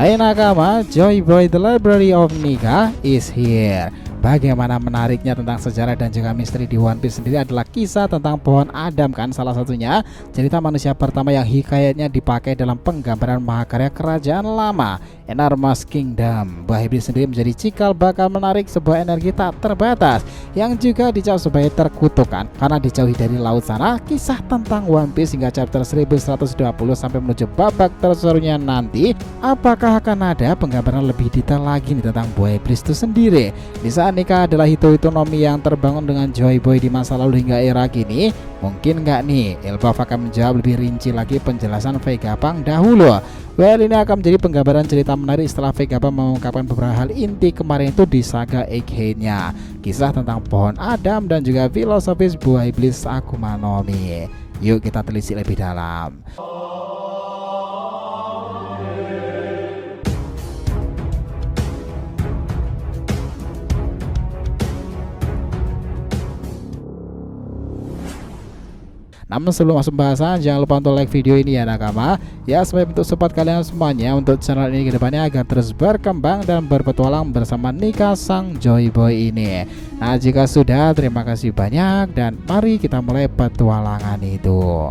Hai nakama, Joy Boy The Library of Nika is here. Bagaimana menariknya tentang sejarah dan juga misteri di One Piece sendiri adalah kisah tentang pohon Adam kan, salah satunya cerita manusia pertama yang hikayatnya dipakai dalam penggambaran mahakarya kerajaan lama Enormous Kingdom. Buah iblis sendiri menjadi cikal bakal menarik sebuah energi tak terbatas yang juga dicap sebagai terkutukan karena dijauhi dari laut sana. Kisah tentang One Piece hingga chapter 1120 sampai menuju babak terserunya nanti, apakah akan ada penggambaran lebih detail lagi nih tentang buah iblis itu sendiri? Di saat Nika adalah hitonomi yang terbangun dengan Joy Boy di masa lalu hingga era kini, mungkin nggak nih Elbaf akan menjawab lebih rinci lagi penjelasan Vegapunk dahulu. Well, ini akan menjadi penggambaran cerita menarik setelah Vegapunk mengungkapkan beberapa hal inti kemarin itu di saga Egghead-nya, kisah tentang pohon Adam dan juga filosofis buah iblis Akuma no Mi. Yuk kita telisik lebih dalam. Namun sebelum masuk pembahasan, jangan lupa untuk like video ini ya nakama, ya sebagai bentuk support kalian semuanya untuk channel ini kedepannya agar terus berkembang dan berpetualang bersama Nika sang Joy Boy ini. Nah jika sudah, terima kasih banyak dan mari kita mulai petualangan itu.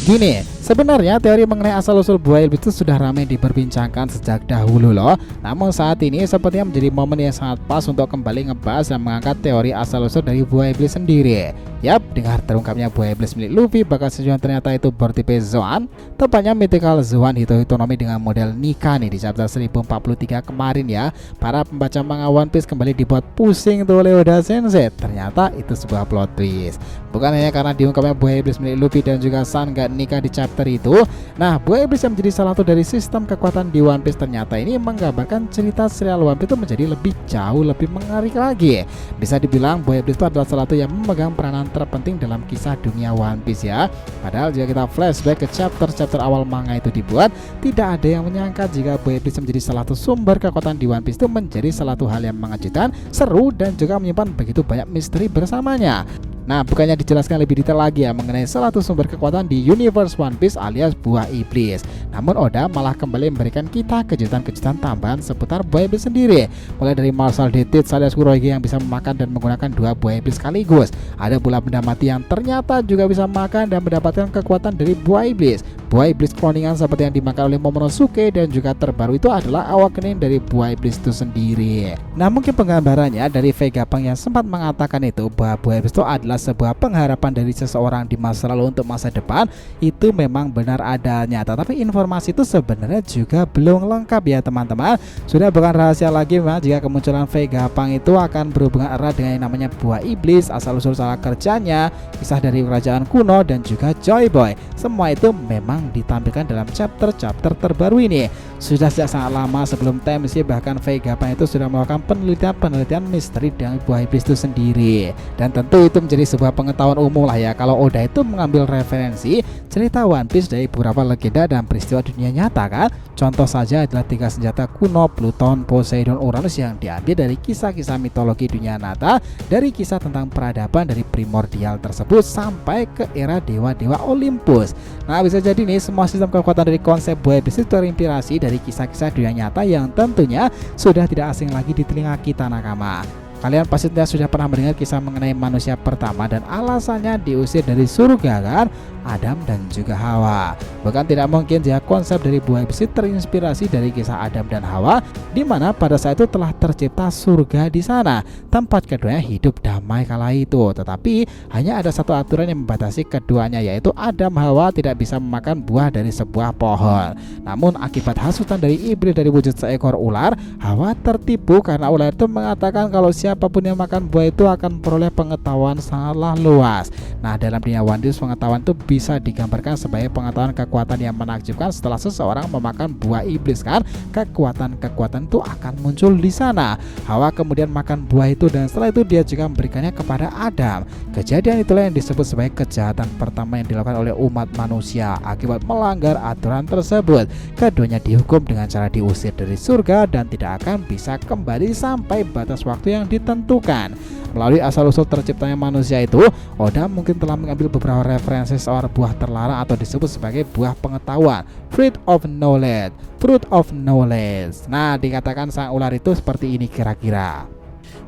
Gini, sebenarnya teori mengenai asal-usul buah iblis itu sudah ramai diperbincangkan sejak dahulu loh. Namun saat ini sepertinya menjadi momen yang sangat pas untuk kembali ngebahas dan mengangkat teori asal-usul dari buah iblis sendiri. Yap, dengar terungkapnya buah iblis milik Luffy bakal sejuan ternyata itu bertipe Zoan, tepatnya mythical Zoan hitonomi dengan model Nika nih di chapter 1043 kemarin ya. Para pembaca manga One Piece kembali dibuat pusing tuh oleh Oda Sensei. Ternyata itu sebuah plot twist. Bukan hanya karena diungkapnya buah iblis milik Luffy dan juga Sangga Nika di chapter itu. Nah, buah iblis yang menjadi salah satu dari sistem kekuatan di One Piece ternyata ini menggambarkan cerita serial One Piece itu menjadi lebih jauh lebih mengerikan lagi. Bisa dibilang buah iblis itu adalah salah satu yang memegang peranan terpenting dalam kisah dunia One Piece ya. Padahal jika kita flashback ke chapter awal manga itu dibuat, tidak ada yang menyangka jika buah iblis menjadi salah satu sumber kekuatan di One Piece itu menjadi salah satu hal yang mengejutkan, seru dan juga menyimpan begitu banyak misteri bersamanya. Nah, bukannya dijelaskan lebih detail lagi ya mengenai salah satu sumber kekuatan di universe One Piece alias buah iblis. Namun Oda malah kembali memberikan kita kejutan-kejutan tambahan seputar buah iblis sendiri. Mulai dari Marshal Detit alias Kurohige yang bisa memakan dan menggunakan dua buah iblis sekaligus. Ada pula benda mati yang ternyata juga bisa makan dan mendapatkan kekuatan dari buah iblis. Buah iblis kloningan seperti yang dimakan oleh Momonosuke dan juga terbaru itu adalah awakening dari buah iblis itu sendiri. Nah, mungkin penggambarannya dari Vegapunk yang sempat mengatakan itu bahwa buah iblis itu adalah sebuah pengharapan dari seseorang di masa lalu untuk masa depan, itu memang benar adanya. Tetapi informasi itu sebenarnya juga belum lengkap ya teman-teman. Sudah bukan rahasia lagi jika kemunculan Vegapunk itu akan berhubungan erat dengan yang namanya buah iblis, asal-usul cara kerjanya, kisah dari kerajaan kuno dan juga Joy Boy. Semua itu memang ditampilkan dalam chapter terbaru ini. Sudah sejak sangat lama sebelum TMC, bahkan Vegapunk itu sudah melakukan penelitian misteri dengan buah iblis itu sendiri. Dan tentu itu menjadi sebuah pengetahuan umum lah ya kalau Oda itu mengambil referensi cerita One Piece dari beberapa legenda dan peristiwa dunia nyata kan. Contoh saja adalah 3 senjata kuno Pluton, Poseidon, Uranus yang diambil dari kisah-kisah mitologi dunia nyata, dari kisah tentang peradaban dari primordial tersebut sampai ke era dewa-dewa Olympus. Nah, bisa jadi nih semua sistem kekuatan dari konsep buah iblis itu terinspirasi dari kisah-kisah dunia nyata yang tentunya sudah tidak asing lagi di telinga kita nakama. Kalian pasti sudah pernah mendengar kisah mengenai manusia pertama dan alasannya diusir dari surga kan, Adam dan juga Hawa. Bukan tidak mungkin jika konsep dari buah iblis terinspirasi dari kisah Adam dan Hawa, di mana pada saat itu telah tercipta surga di sana, tempat keduanya hidup damai kala itu. Tetapi hanya ada satu aturan yang membatasi keduanya, yaitu Adam Hawa tidak bisa memakan buah dari sebuah pohon. Namun akibat hasutan dari iblis dari wujud seekor ular, Hawa tertipu karena ular itu mengatakan kalau siapapun yang makan buah itu akan memperoleh pengetahuan sangatlah luas. Nah, dalam dunia One Piece pengetahuan itu bisa digambarkan sebagai pengetahuan kekuatan yang menakjubkan. Setelah seseorang memakan buah iblis kan, kekuatan-kekuatan itu akan muncul di sana. Hawa kemudian makan buah itu dan setelah itu dia juga memberikannya kepada Adam. Kejadian itulah yang disebut sebagai kejahatan pertama yang dilakukan oleh umat manusia. Akibat melanggar aturan tersebut, keduanya dihukum dengan cara diusir dari surga dan tidak akan bisa kembali sampai batas waktu yang ditentukan. ditentukan. Melalui asal-usul terciptanya manusia itu, Oda mungkin telah mengambil beberapa referensi soal buah terlarang atau disebut sebagai buah pengetahuan, fruit of knowledge, fruit of knowledge. Nah, dikatakan sang ular itu seperti ini kira-kira.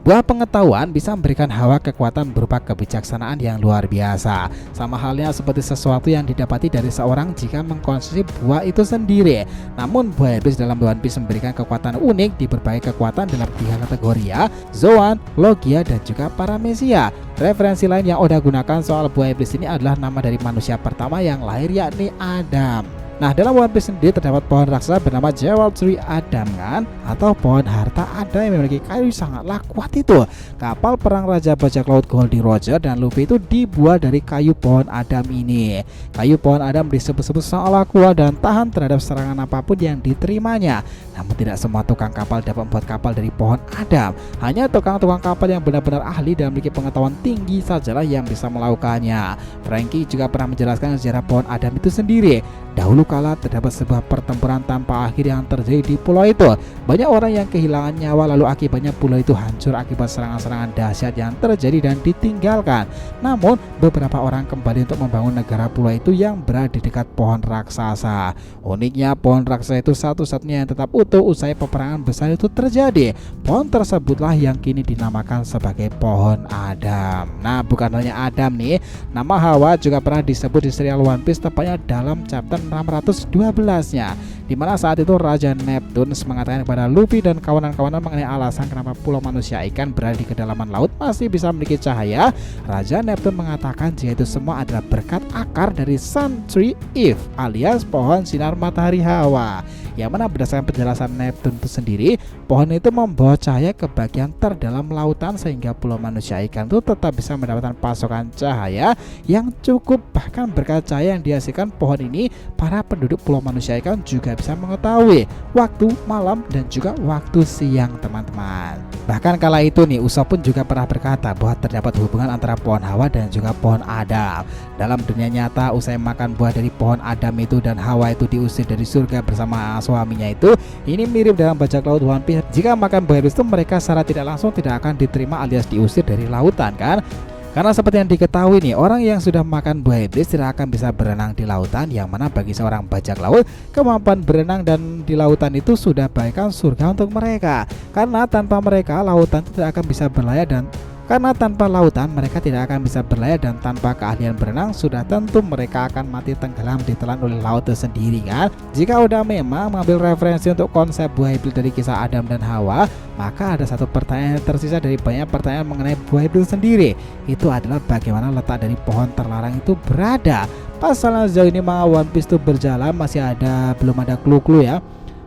Buah pengetahuan bisa memberikan Hawa kekuatan berupa kebijaksanaan yang luar biasa, sama halnya seperti sesuatu yang didapati dari seorang jika mengkonsumsi buah itu sendiri. Namun buah iblis dalam One Piece memberikan kekuatan unik di berbagai kekuatan dalam 3 kategori ya, Zoan, Logia, dan juga Paramecia. Referensi lain yang Oda gunakan soal buah iblis ini adalah nama dari manusia pertama yang lahir, yakni Adam. Nah, dalam One Piece sendiri terdapat pohon raksasa bernama Jewel Tree Adam kan, atau pohon harta Adam yang memiliki kayu sangatlah kuat itu. Kapal perang Raja Bajak Laut Goldie Roger dan Luffy itu dibuat dari kayu pohon Adam ini. Kayu pohon Adam disebut-sebut sangatlah kuat dan tahan terhadap serangan apapun yang diterimanya. Namun tidak semua tukang kapal dapat membuat kapal dari pohon Adam. Hanya tukang-tukang kapal yang benar-benar ahli dan memiliki pengetahuan tinggi sajalah yang bisa melakukannya. Franky juga pernah menjelaskan sejarah pohon Adam itu sendiri. Dahulu kala terdapat sebuah pertempuran tanpa akhir yang terjadi di pulau itu. Banyak orang yang kehilangan nyawa, lalu akibatnya pulau itu hancur akibat serangan-serangan dahsyat yang terjadi dan ditinggalkan. Namun beberapa orang kembali untuk membangun negara pulau itu yang berada di dekat pohon raksasa. Uniknya pohon raksasa itu satu-satunya yang tetap utuh usai peperangan besar itu terjadi. Pohon tersebutlah yang kini dinamakan sebagai pohon Adam. Nah, bukan hanya Adam nih, nama Hawa juga pernah disebut di serial One Piece, tepatnya dalam chapter 612-nya, dimana saat itu Raja Neptune mengatakan kepada Luffy dan kawanan-kawanan mengenai alasan kenapa pulau manusia ikan berada di kedalaman laut masih bisa memiliki cahaya. Raja Neptune mengatakan jika itu semua adalah berkat akar dari Sun Tree Eve alias pohon sinar matahari Hawa, yang mana berdasarkan penjelasan Neptune itu sendiri, pohon itu membawa cahaya ke bagian terdalam lautan sehingga pulau manusia ikan itu tetap bisa mendapatkan pasokan cahaya yang cukup. Bahkan berkat cahaya yang dihasilkan pohon ini, para penduduk pulau manusia ikan juga bisa mengetahui waktu malam dan juga waktu siang, teman-teman. Bahkan kala itu nih, Usopp pun juga pernah berkata bahwa terdapat hubungan antara pohon Hawa dan juga pohon Adam. Dalam dunia nyata, usai makan buah dari pohon Adam itu dan Hawa itu diusir dari surga bersama suaminya itu. Ini mirip dalam bajak laut One Piece. Jika makan buah iblis itu, mereka secara tidak langsung tidak akan diterima alias diusir dari lautan kan. Karena seperti yang diketahui nih, orang yang sudah makan buah iblis tidak akan bisa berenang di lautan, yang mana bagi seorang bajak laut, kemampuan berenang dan di lautan itu sudah bagaikan surga untuk mereka. Karena tanpa mereka, lautan tidak akan bisa berlayar dan tanpa lautan mereka tidak akan bisa berlayar, dan tanpa keahlian berenang sudah tentu mereka akan mati tenggelam ditelan oleh laut itu sendiri kan. Jika udah memang mengambil referensi untuk konsep buah iblis dari kisah Adam dan Hawa, maka ada satu pertanyaan yang tersisa dari banyak pertanyaan mengenai buah iblis sendiri. Itu adalah bagaimana letak dari pohon terlarang itu berada. Pasalnya sejauh ini manga One Piece itu berjalan belum ada clue-clue ya.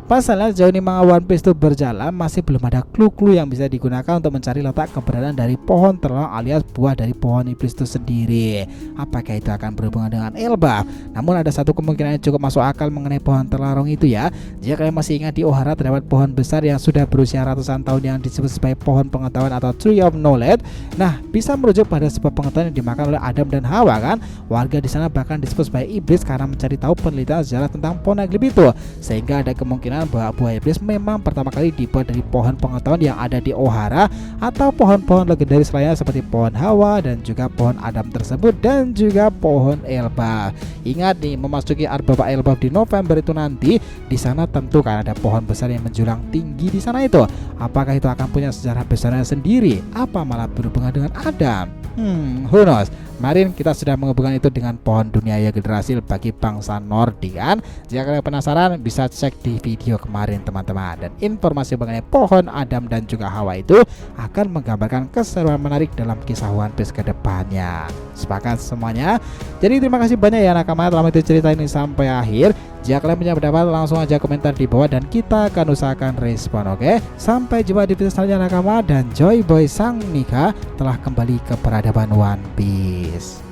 Pasalnya sejauh ini manga One Piece itu berjalan masih belum ada clue-clue yang bisa digunakan untuk mencari letak keberadaan dari pohon terlarang alias buah dari pohon iblis itu sendiri. Apakah itu akan berhubungan dengan Elbaf? Namun ada satu kemungkinan yang cukup masuk akal mengenai pohon terlarang itu ya. Jika kalian masih ingat, di Ohara terdapat pohon besar yang sudah berusia ratusan tahun yang disebut sebagai pohon pengetahuan atau Tree of Knowledge. Nah, bisa merujuk pada sebuah pengetahuan yang dimakan oleh Adam dan Hawa kan. Warga di sana bahkan disebut sebagai iblis karena mencari tahu penelitian sejarah tentang pohon iblis itu. Sehingga ada kemungkinan bahwa buah iblis memang pertama kali dibuat dari pohon pengetahuan yang ada di Ohara atau pohon-pohon legendaris lainnya seperti pohon Hawa dan juga pohon Adam tersebut dan juga pohon Elbaf. Ingat nih, memasuki Arbaba Elbaf di November itu nanti, di sana tentu kan ada pohon besar yang menjulang tinggi di sana itu. Apakah itu akan punya sejarah besarnya sendiri? Apa malah berhubungan dengan Adam? Who knows? Kemarin kita sudah menghubungkan itu dengan pohon dunia Yggdrasil bagi bangsa Nordik kan. Jika kalian penasaran, bisa cek di video kemarin teman-teman. Dan informasi mengenai pohon Adam dan juga Hawa itu akan menggambarkan keseruan menarik dalam kisah One Piece ke depannya. Sepakat semuanya? Jadi terima kasih banyak ya nakama telah menonton cerita ini sampai akhir. Jika kalian punya pendapat, langsung aja komentar di bawah dan kita akan usahakan respon, oke? Sampai jumpa di video selanjutnya nakama, dan Joy Boy Sang Nika telah kembali ke peradaban One Piece.